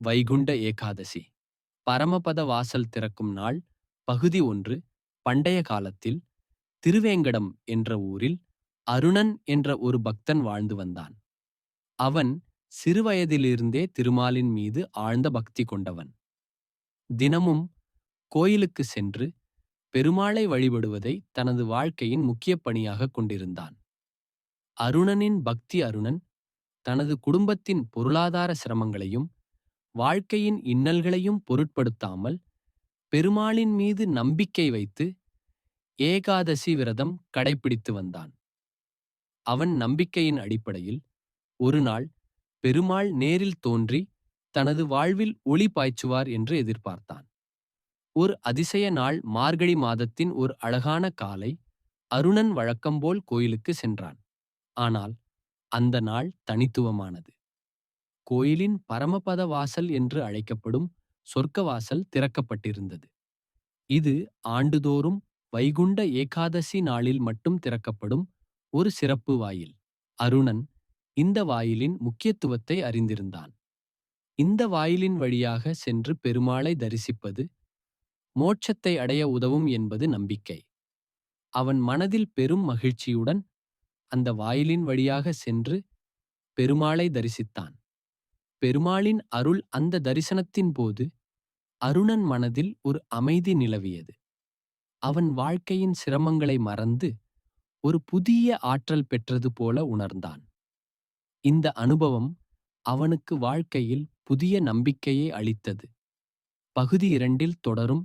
வைகுண்ட ஏகாதசி பரமபத வாசல் திறக்கும் நாள். பகுதி 1. பண்டைய காலத்தில் திருவேங்கடம் என்ற ஊரில் அருணன் என்ற ஒரு பக்தன் வாழ்ந்து வந்தான். அவன் சிறுவயதிலிருந்தே திருமாலின் மீது ஆழ்ந்த பக்தி கொண்டவன். தினமும் கோயிலுக்கு சென்று பெருமாளை வழிபடுவதை தனது வாழ்க்கையின் முக்கிய பணியாக கொண்டிருந்தான். அருணன் தனது குடும்பத்தின் பொருளாதார சிரமங்களையும் வாழ்க்கையின் இன்னல்களையும் பொருட்படுத்தாமல் பெருமாளின் மீது நம்பிக்கை வைத்து ஏகாதசி விரதம் கடைப்பிடித்து வந்தான். அவன் நம்பிக்கையின் அடிப்படையில் ஒரு நாள் பெருமாள் நேரில் தோன்றி தனது வாழ்வில் ஒளி பாய்ச்சுவார் என்று எதிர்பார்த்தான். ஒரு அதிசய நாள் மார்கழி மாதத்தின் ஒரு அழகான காலை அருணன் வழக்கம்போல் கோயிலுக்கு சென்றான். ஆனால் அந்த நாள் தனித்துவமானது. கோயிலின் பரமபத வாசல் என்று அழைக்கப்படும் சொர்க்க வாசல் திறக்கப்பட்டிருந்தது. இது ஆண்டுதோறும் வைகுண்ட ஏகாதசி நாளில் மட்டும் திறக்கப்படும் ஒரு சிறப்பு வாயில். அருணன் இந்த வாயிலின் முக்கியத்துவத்தை அறிந்திருந்தான். இந்த வாயிலின் வழியாக சென்று பெருமாளை தரிசிப்பது மோட்சத்தை அடைய உதவும் என்பது நம்பிக்கை. அவன் மனதில் பெரும் மகிழ்ச்சியுடன் அந்த வாயிலின் வழியாக சென்று பெருமாளை தரிசித்தான். பெருமாளின் அருள் அந்த தரிசனத்தின் போது அருணன் மனதில் ஒரு அமைதி நிலவியது. அவன் வாழ்க்கையின் சிரமங்களை மறந்து ஒரு புதிய ஆற்றல் பெற்றது போல உணர்ந்தான். இந்த அனுபவம் அவனுக்கு வாழ்க்கையில் புதிய நம்பிக்கையை அளித்தது. பகுதி 2 தொடரும்.